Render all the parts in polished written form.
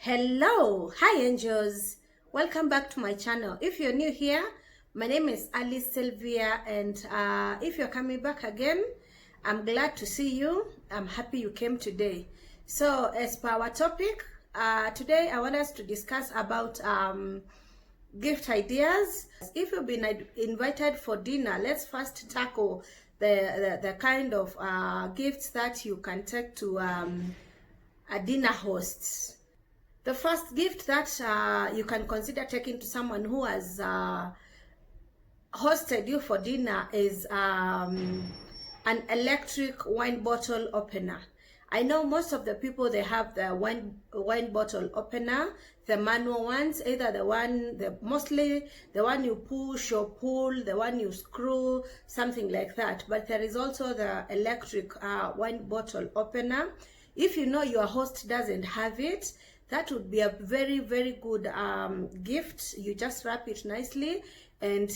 Hello, hi angels, welcome back to my channel. If you're new here, my name is Alice Sylvia, and if you're coming back again, I'm glad to see you. I'm happy you came today. So as per our topic, today I want us to discuss about gift ideas. If you've been invited for dinner, let's first tackle the kind of gifts that you can take to a dinner host. The first gift that you can consider taking to someone who has hosted you for dinner is an electric wine bottle opener. I know most of the people, they have the wine bottle opener, the manual ones, either mostly the one you push or pull, the one you screw, something like that. But there is also the electric wine bottle opener. If you know your host doesn't have it, that would be a very, very good gift. You just wrap it nicely and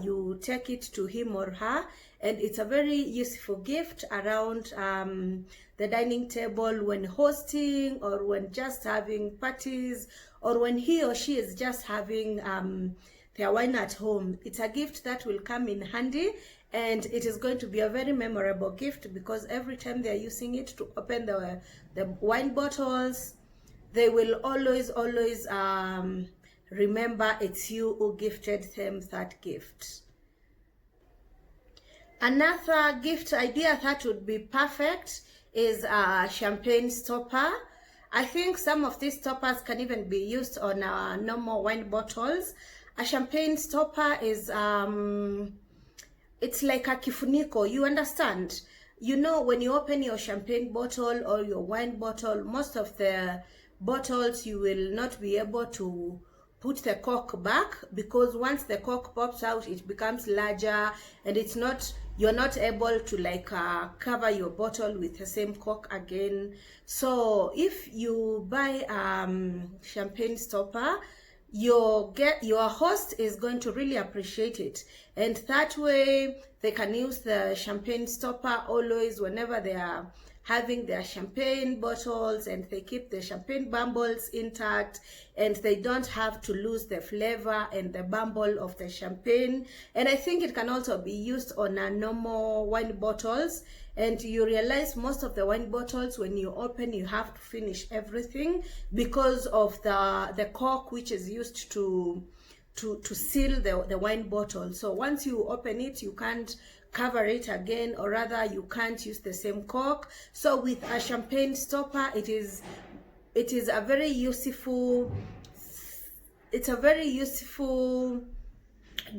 you take it to him or her, and it's a very useful gift around the dining table when hosting, or when just having parties, or when he or she is just having their wine at home. It's a gift that will come in handy, and it is going to be a very memorable gift, because every time they're using it to open the wine bottles, they will always remember it's you who gifted them that gift. Another gift idea that would be perfect is a champagne stopper. I think some of these stoppers can even be used on normal wine bottles. A champagne stopper is it's like a kifuniko, you understand? You know, when you open your champagne bottle or your wine bottle, most of the bottles you will not be able to put the cork back, because once the cork pops out, it becomes larger, and you're not able to cover your bottle with the same cork again. So if you buy champagne stopper, your host is going to really appreciate it, and that way they can use the champagne stopper always whenever they are having their champagne bottles, and they keep the champagne bubbles intact, and they don't have to lose the flavor and the bubble of the champagne. And I think it can also be used on normal wine bottles, and you realize most of the wine bottles, when you open, you have to finish everything because of the cork which is used to seal the wine bottle. So once you open it, you can't cover it again, or rather you can't use the same cork. So with a champagne stopper, it is a very useful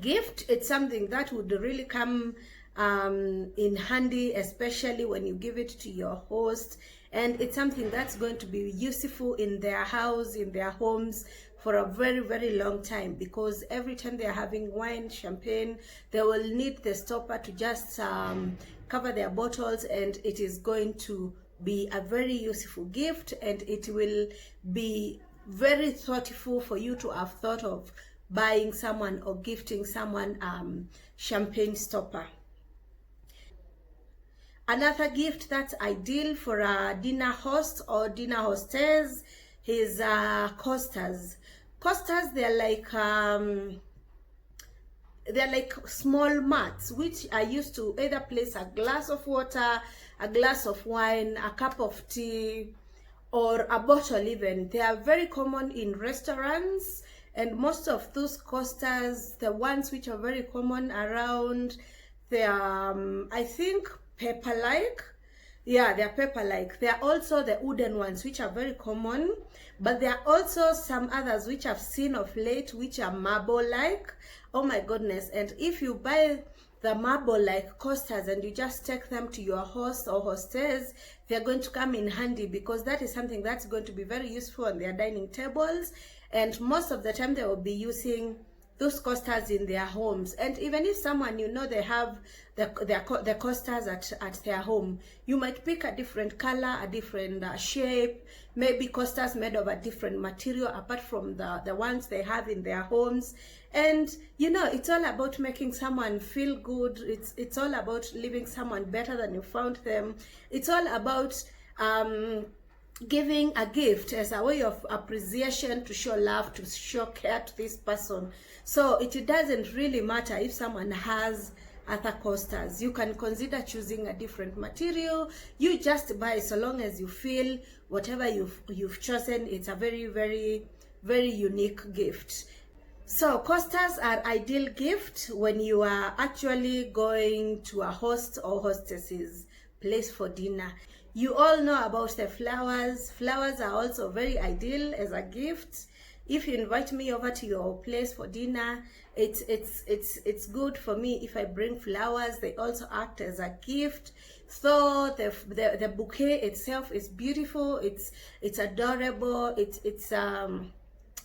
gift. It's something that would really come in handy, especially when you give it to your host, and it's something that's going to be useful in their house, in their homes, for a very, very long time, because every time they are having wine, champagne, they will need the stopper to just cover their bottles, and it is going to be a very useful gift, and it will be very thoughtful for you to have thought of buying someone or gifting someone champagne stopper. Another gift that's ideal for a dinner host or dinner hostess is coasters. Coasters, they're like small mats which are used to either place a glass of water, a glass of wine, a cup of tea, or a bottle even. They are very common in restaurants, and most of those coasters, the ones which are very common around, they are I think paper-like. Yeah, they're paper-like. There are also the wooden ones which are very common, but there are also some others which I've seen of late which are marble-like. Oh my goodness. And if you buy the marble-like coasters and you just take them to your host or hostess, they're going to come in handy, because that is something that's going to be very useful on their dining tables, and most of the time they will be using those coasters in their homes. And even if someone, you know, they have the coasters at their home, you might pick a different color, a different shape, maybe coasters made of a different material apart from the ones they have in their homes. And you know, it's all about making someone feel good. It's all about leaving someone better than you found them. It's all about giving a gift as a way of appreciation, to show love, to show care to this person. So it doesn't really matter if someone has other coasters. You can consider choosing a different material. You just buy, so long as you feel whatever you've chosen, it's a very, very, very unique gift. So coasters are ideal gift when you are actually going to a host or hostess's place for dinner. You all know about the flowers. Flowers are also very ideal as a gift. If you invite me over to your place for dinner, it's good for me if I bring flowers. They also act as a gift. So the bouquet itself is beautiful. It's adorable.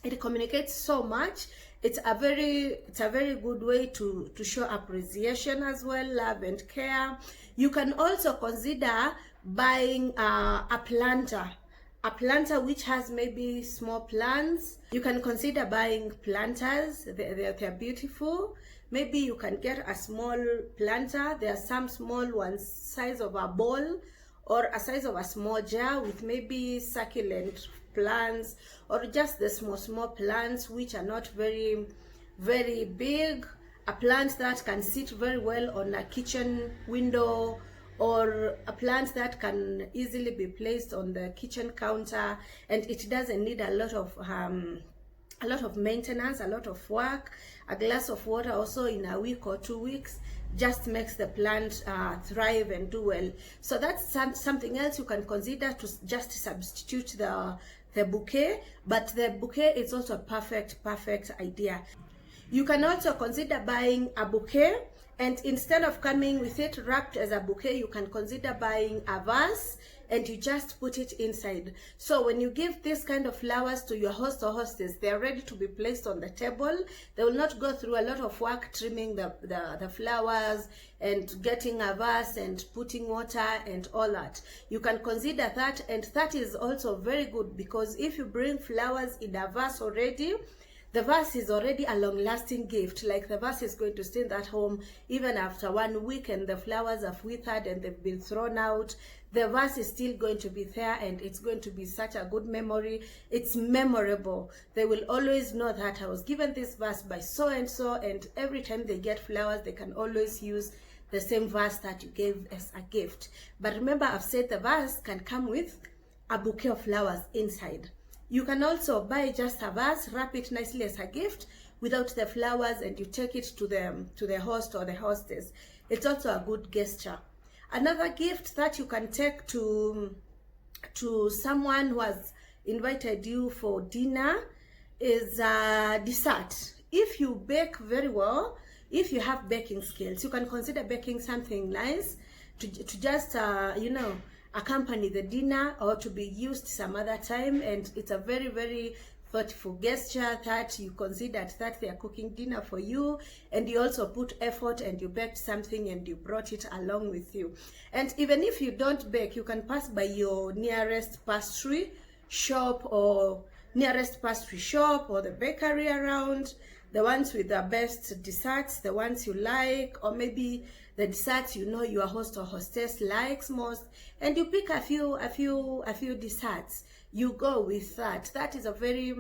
It communicates so much. It's a very good way to show appreciation as well, love and care. You can also consider buying a planter which has maybe small plants. You can consider buying planters. They're beautiful. Maybe you can get a small planter. There are some small ones size of a bowl or a size of a small jar with maybe succulent plants, or just the small plants which are not very big. A plant that can sit very well on a kitchen window, or a plant that can easily be placed on the kitchen counter, and it doesn't need a lot of maintenance, a lot of work. A glass of water also in a week or 2 weeks just makes the plant thrive and do well. So that's something else you can consider, to just substitute the bouquet. But the bouquet is also a perfect idea. You can also consider buying a bouquet, and instead of coming with it wrapped as a bouquet, you can consider buying a vase and you just put it inside. So when you give this kind of flowers to your host or hostess, they are ready to be placed on the table. They will not go through a lot of work trimming the flowers and getting a vase and putting water and all that. You can consider that, and that is also very good, because if you bring flowers in a vase already, the vase is already a long-lasting gift. Like, the vase is going to stay in that home even after 1 week and the flowers have withered and they've been thrown out. The vase is still going to be there, and it's going to be such a good memory. It's memorable. They will always know that I was given this vase by so and so, and every time they get flowers, they can always use the same vase that you gave as a gift. But remember, I've said the vase can come with a bouquet of flowers inside. You can also buy just a vase, wrap it nicely as a gift without the flowers, and you take it to the host or the hostess. It's also a good gesture. Another gift that you can take to someone who has invited you for dinner is a dessert. If you bake very well, if you have baking skills, you can consider baking something nice to just accompany the dinner, or to be used some other time. And it's a very thoughtful gesture that you considered that they are cooking dinner for you, and you also put effort and you baked something and you brought it along with you. And even if you don't bake, you can pass by your nearest pastry shop or the bakery around, the ones with the best desserts, the ones you like, or maybe the desserts your host or hostess likes most, and you pick a few desserts. You go with that. That is a very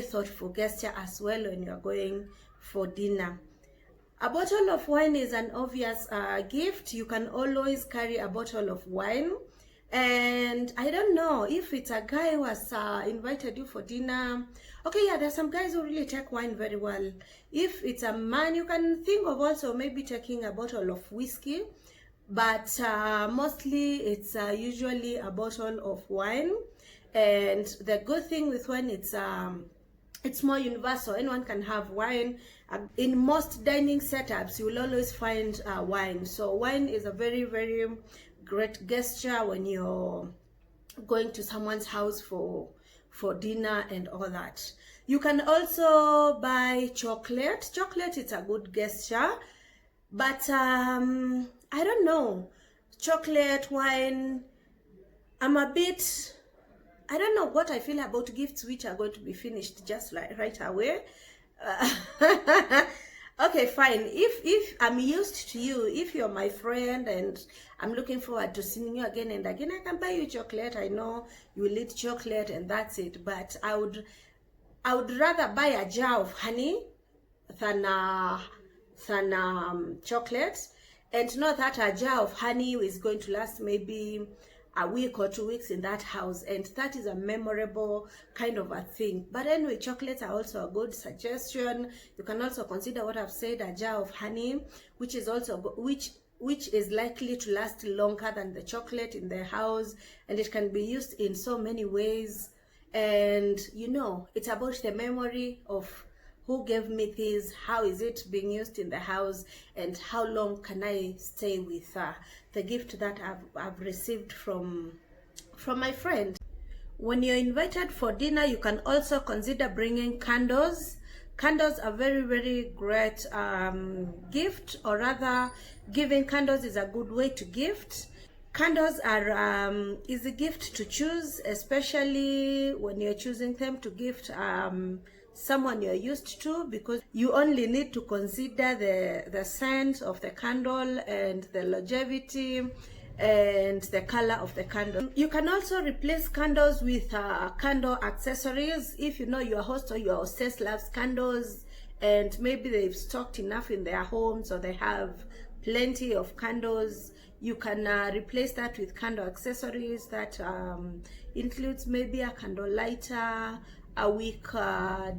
thoughtful gesture as well when you are going for dinner. A bottle of wine is an obvious gift. You can always carry a bottle of wine. And I don't know if it's a guy who has invited you for dinner. Okay, yeah, there's some guys who really take wine very well. If it's a man, you can think of also maybe taking a bottle of whiskey. But mostly it's usually a bottle of wine. And the good thing with wine, it's more universal. Anyone can have wine. In most dining setups, you will always find wine. So wine is a very great gesture when you're going to someone's house for dinner and all that. You can also buy chocolate. Chocolate is a good gesture, but I don't know. Chocolate, wine, I don't know what I feel about gifts which are going to be finished just right away. Okay, fine. If I'm used to you, if you're my friend and I'm looking forward to seeing you again and again, I can buy you chocolate. I know you will eat chocolate and that's it. But I would rather buy a jar of honey than chocolate, and know that a jar of honey is going to last maybe a week or 2 weeks in that house, and that is a memorable kind of a thing. But anyway, chocolates are also a good suggestion. You can also consider what I've said, a jar of honey, which is also which is likely to last longer than the chocolate in the house, and it can be used in so many ways. And you know, it's about the memory of who gave me this, how is it being used in the house, and how long can I stay with the gift that I've received from my friend. When you're invited for dinner, you can also consider bringing candles. Candles are very, very great gift, or rather giving candles is a good way to gift. Candles are easy gift to choose, especially when you're choosing them to gift someone you're used to, because you only need to consider the scent of the candle and the longevity and the color of the candle. You can also replace candles with candle accessories. If you know your host or your hostess loves candles and maybe they've stocked enough in their homes, or they have plenty of candles, you can replace that with candle accessories that includes maybe a candle lighter, a wick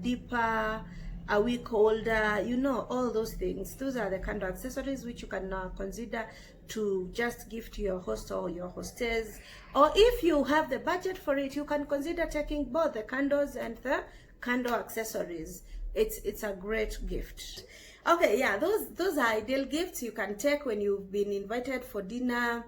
dipper, a wick holder, you know, all those things. Those are the candle accessories which you can consider to just give to your host or your hostess. Or if you have the budget for it, you can consider taking both the candles and the candle accessories. It's a great gift. Okay, yeah, those are ideal gifts you can take when you've been invited for dinner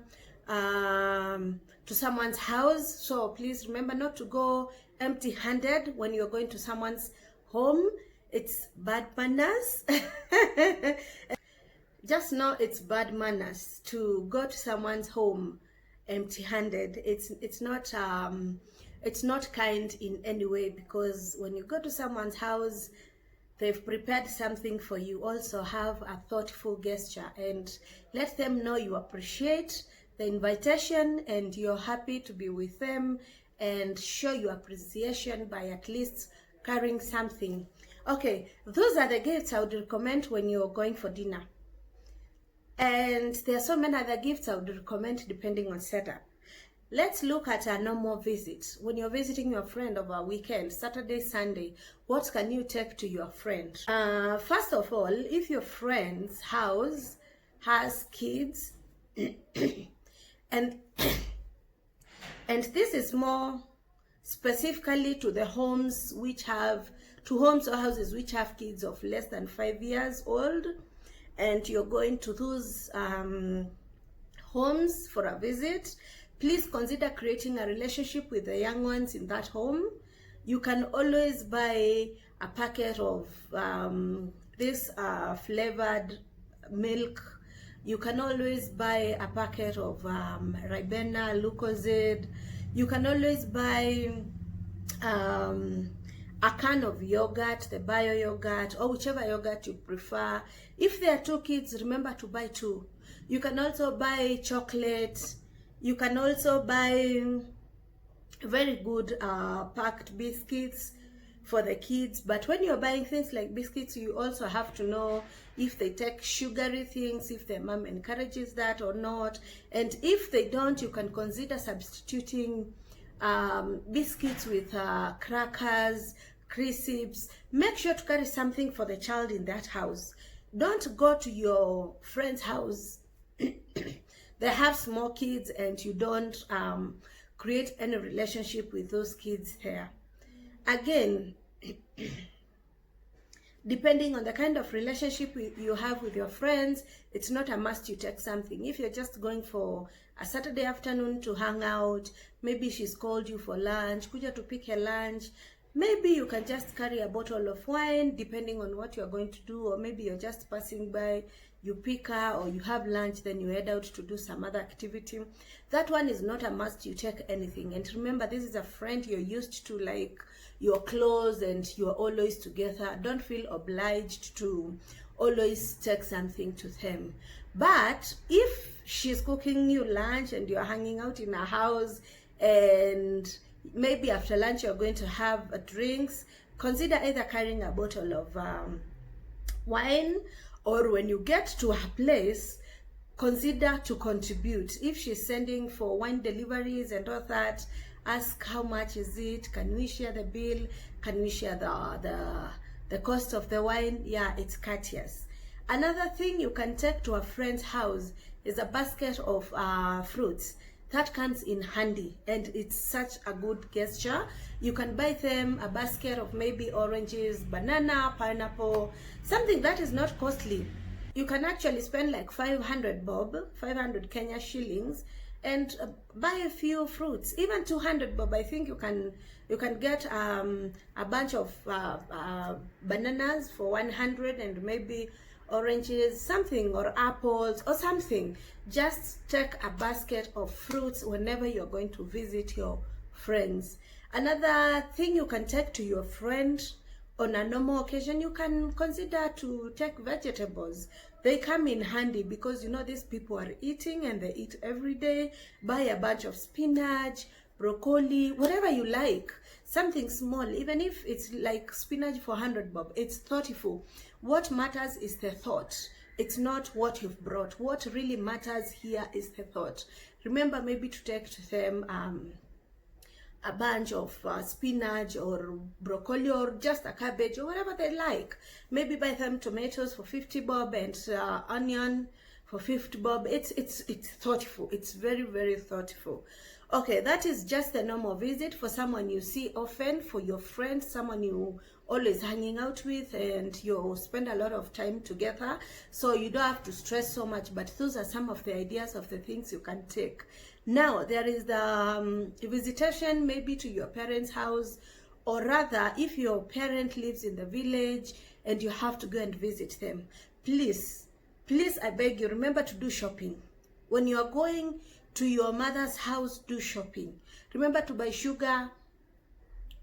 to someone's house. So please remember not to go empty-handed when you're going to someone's home. It's bad manners. Just know it's bad manners to go to someone's home empty-handed. It's not kind in any way, because when you go to someone's house, they've prepared something for you. Also have a thoughtful gesture and let them know you appreciate the invitation and you're happy to be with them, and show your appreciation by at least carrying something. Okay, those are the gifts I would recommend when you're going for dinner. And there are so many other gifts I would recommend depending on setup. Let's look at a normal visit. When you're visiting your friend over a weekend, Saturday, Sunday, what can you take to your friend? First of all, if your friend's house has kids, and this is more specifically to the homes which have, to homes or houses which have kids of less than 5 years old, and you're going to those homes for a visit, please consider creating a relationship with the young ones in that home. You can always buy a packet of this flavored milk. You can always buy a packet of Ribena, Lucozade. You can always buy a can of yogurt, the bio yogurt, or whichever yogurt you prefer. If there are 2 kids, remember to buy 2. You can also buy chocolate. You can also buy very good packed biscuits for the kids. But when you're buying things like biscuits, you also have to know if they take sugary things, if their mom encourages that or not. And if they don't, you can consider substituting biscuits with crackers, crisps. Make sure to carry something for the child in that house. Don't go to your friend's house they have small kids and you don't create any relationship with those kids there. Again, depending on the kind of relationship you have with your friends, it's not a must you take something. If you're just going for a Saturday afternoon to hang out, maybe she's called you for lunch, kuja to pick a lunch, maybe you can just carry a bottle of wine depending on what you're going to do, or maybe you're just passing by, you pick her, or you have lunch, then you head out to do some other activity. That one is not a must you take anything. And remember, this is a friend you're used to, like you're close and you're always together. Don't feel obliged to always take something to them. But if she's cooking you lunch and you're hanging out in her house, and maybe after lunch you're going to have drinks, consider either carrying a bottle of wine, or when you get to her place, consider to contribute. If she's sending for wine deliveries and all that, ask how much is it, can we share the bill, can we share the cost of the wine. Yeah, it's courteous. Another thing you can take to a friend's house is a basket of fruits. That comes in handy, and it's such a good gesture. You can buy them a basket of maybe oranges, banana, pineapple, something that is not costly. You can actually spend like 500 bob, 500 Kenya shillings, and buy a few fruits. Even 200 bob, I think you can get a bunch of bananas for 100, and maybe oranges, something, or apples or something. Just take a basket of fruits whenever you're going to visit your friends. Another thing you can take to your friend on a normal occasion, you can consider to take vegetables. They come in handy because you know these people are eating and they eat every day. Buy a bunch of spinach, broccoli, whatever you like, something small. Even if it's like spinach for 100 bob, it's thoughtful. What matters is the thought. It's not what you've brought. What really matters here is the thought. Remember maybe to take to them a bunch of spinach or broccoli, or just a cabbage, or whatever they like. Maybe buy them tomatoes for 50 bob and onion for 50 bob. It's thoughtful. It's very, very thoughtful. Okay, that is just a normal visit for someone you see often, for your friend, someone you always hanging out with, and you spend a lot of time together, so you don't have to stress so much. But those are some of the ideas of the things you can take. Now there is the visitation maybe to your parents' house, or rather if your parent lives in the village and you have to go and visit them, please I beg you, remember to do shopping. When you are going to your mother's house, do shopping. Remember to buy sugar,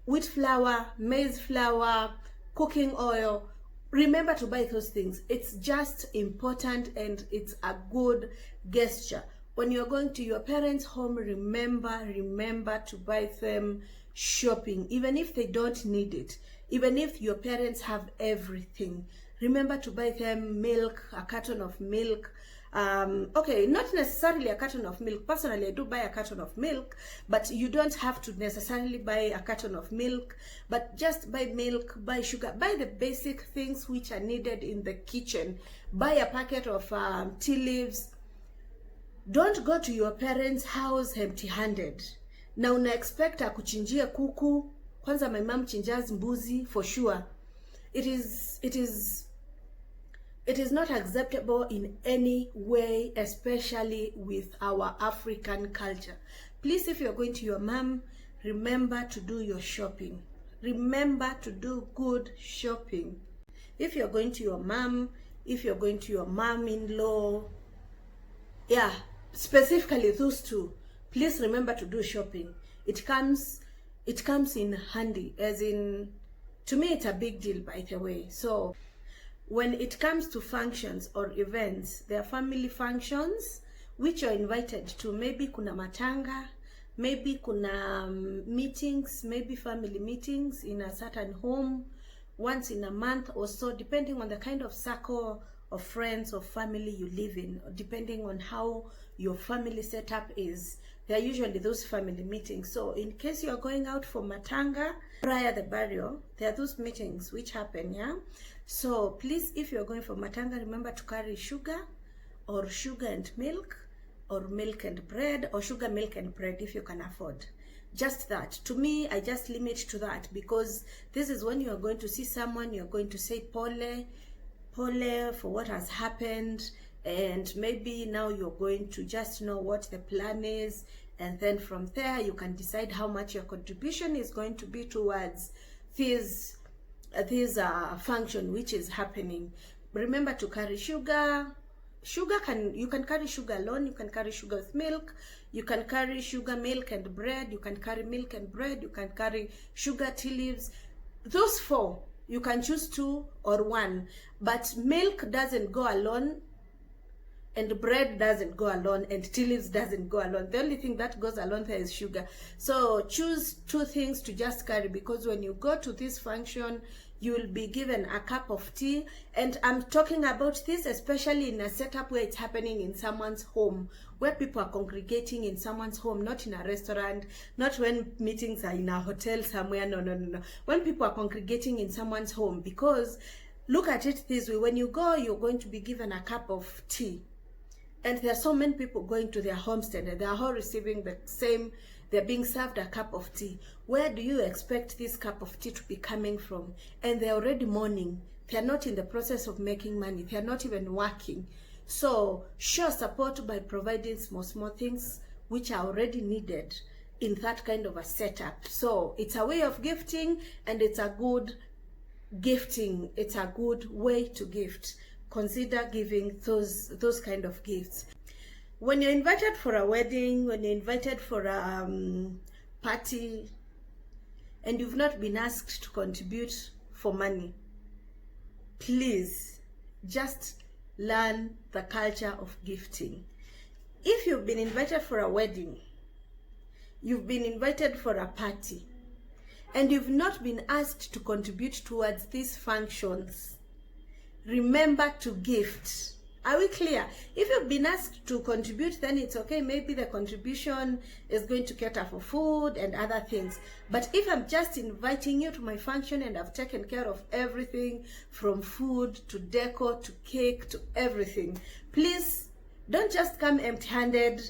wheat flour, maize flour, cooking oil. Remember to buy those things. It's just important, and it's a good gesture. When you're going to your parents' home, remember to buy them shopping, even if they don't need it. Even if your parents have everything, remember to buy them milk, a carton of milk. Okay, not necessarily a carton of milk. Personally, I do buy a carton of milk, but you don't have to necessarily buy a carton of milk. But just buy milk, buy sugar, buy the basic things which are needed in the kitchen. Buy a packet of tea leaves. Don't go to your parents' house empty-handed. Na una expect akuchinjie kuku. Kwanza my mom chinjas mbuzi for sure. It is not acceptable in any way, especially with our African culture. Please, if you're going to your mom, remember to do your shopping. Remember to do good shopping. If you're going to your mom, if you're going to your mom-in-law, yeah, specifically those two, please remember to do shopping. It comes in handy, as in, to me it's a big deal, by the way. So when it comes to functions or events, there are family functions which you're invited to. Maybe kuna matanga, maybe kuna meetings, maybe family meetings in a certain home once in a month or so, depending on the kind of circle of friends or family you live in, depending on how your family setup is. There are usually those family meetings. So in case you're going out for matanga prior the burial, there are those meetings which happen, yeah? So please, if you're going for matanga, remember to carry sugar, or sugar and milk, or milk and bread, or sugar, milk and bread if you can afford. Just that. To me, I just limit to that, because this is when you're going to see someone, you're going to say pole for what has happened, and maybe now you're going to just know what the plan is, and then from there you can decide how much your contribution is going to be towards this function which is happening. Remember to carry sugar. You can carry sugar alone, you can carry sugar with milk, you can carry sugar, milk and bread, you can carry milk and bread, you can carry sugar, tea leaves. Those four, You can choose 2 or 1, but milk doesn't go alone, and bread doesn't go alone, and tea leaves doesn't go alone. The only thing that goes alone there is sugar. So choose 2 things to just carry, because when you go to this function, you will be given a cup of tea. And I'm talking about this especially in a setup where it's happening in someone's home, where people are congregating in someone's home, not in a restaurant, not when meetings are in a hotel somewhere. No. When people are congregating in someone's home, because look at it this way: when you go, you're going to be given a cup of tea. And there are so many people going to their homestead, and they are all receiving the same, they're being served a cup of tea. Where do you expect this cup of tea to be coming from? And they're already mourning. They're not in the process of making money. They're not even working. So show support by providing small things which are already needed in that kind of a setup. So it's a way of gifting, and it's a good gifting. It's a good way to gift. Consider giving those kind of gifts. When you're invited for a wedding, when you're invited for a party, and you've not been asked to contribute for money, please just learn the culture of gifting. If you've been invited for a wedding, you've been invited for a party, and you've not been asked to contribute towards these functions, remember to gift. Are we clear? If you've been asked to contribute, then it's okay. Maybe the contribution is going to cater for food and other things. But if I'm just inviting you to my function and I've taken care of everything from food to decor to cake to everything, please don't just come empty-handed.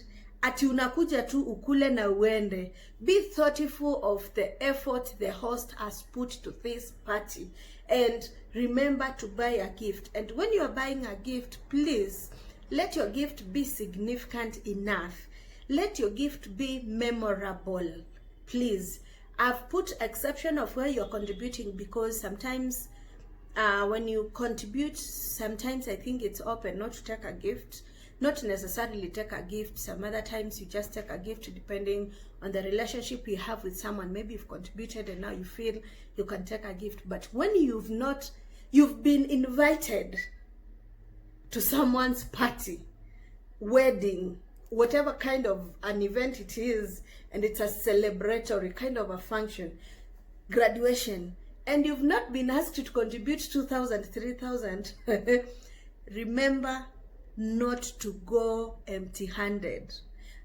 Ati unakuja tu ukule na uende. Be thoughtful of the effort the host has put to this party, and remember to buy a gift. And when you are buying a gift, please let your gift be significant enough. Let your gift be memorable, please. I've put exception of where you're contributing, because sometimes when you contribute, sometimes I think it's open not to take a gift. Not necessarily take a gift. Some other times you just take a gift depending on the relationship you have with someone. Maybe you've contributed and now you feel you can take a gift. But when you've been invited to someone's party, wedding, whatever kind of an event it is, and it's a celebratory kind of a function, graduation, and you've not been asked to contribute 2,000, 3,000, remember not to go empty-handed.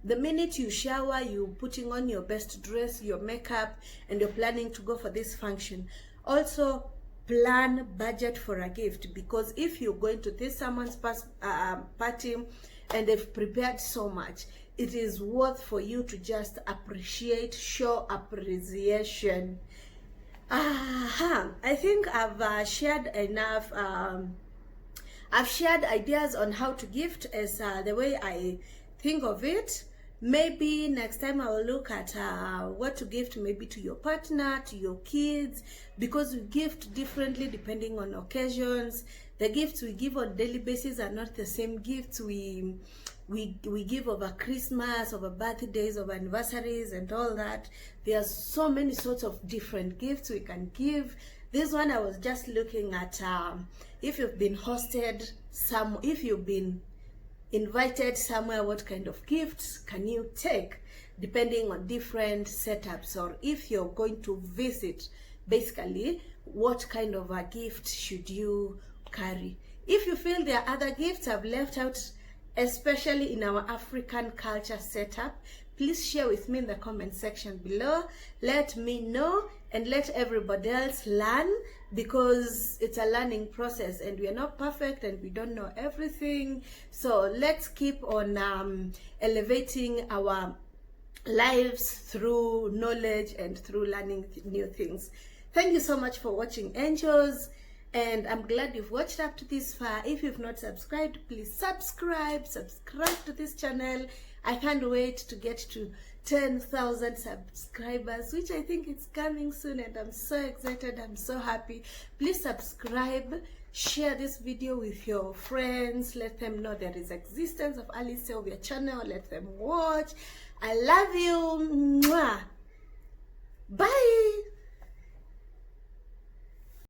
The minute you shower, you're putting on your best dress, your makeup, and you're planning to go for this function. Also, plan budget for a gift, because if you're going to this someone's party and they've prepared so much, it is worth for you to just appreciate, show appreciation. I think I've shared enough. I've shared ideas on how to gift as the way I think of it. Maybe next time I will look at what to gift, maybe to your partner, to your kids, because we gift differently depending on occasions. The gifts we give on daily basis are not the same gifts we give over Christmas, over birthdays, over anniversaries and all that. There are so many sorts of different gifts we can give. This one I was just looking at if you've been hosted if you've been invited somewhere, what kind of gifts can you take depending on different setups, or if you're going to visit, basically what kind of a gift should you carry. If you feel there are other gifts I've left out, especially in our African culture setup, please share with me in the comment section below. Let me know and let everybody else learn, because it's a learning process and we are not perfect and we don't know everything. So let's keep on elevating our lives through knowledge and through learning new things. Thank you so much for watching, angels, and I'm glad you've watched up to this far. If you've not subscribed, please subscribe to this channel. I can't wait to get to 10,000 subscribers, which I think it's coming soon, and I'm so excited. I'm so happy. Please subscribe, share this video with your friends, let them know there is existence of Alice Sylvia channel, let them watch. I love you. Mwah. Bye.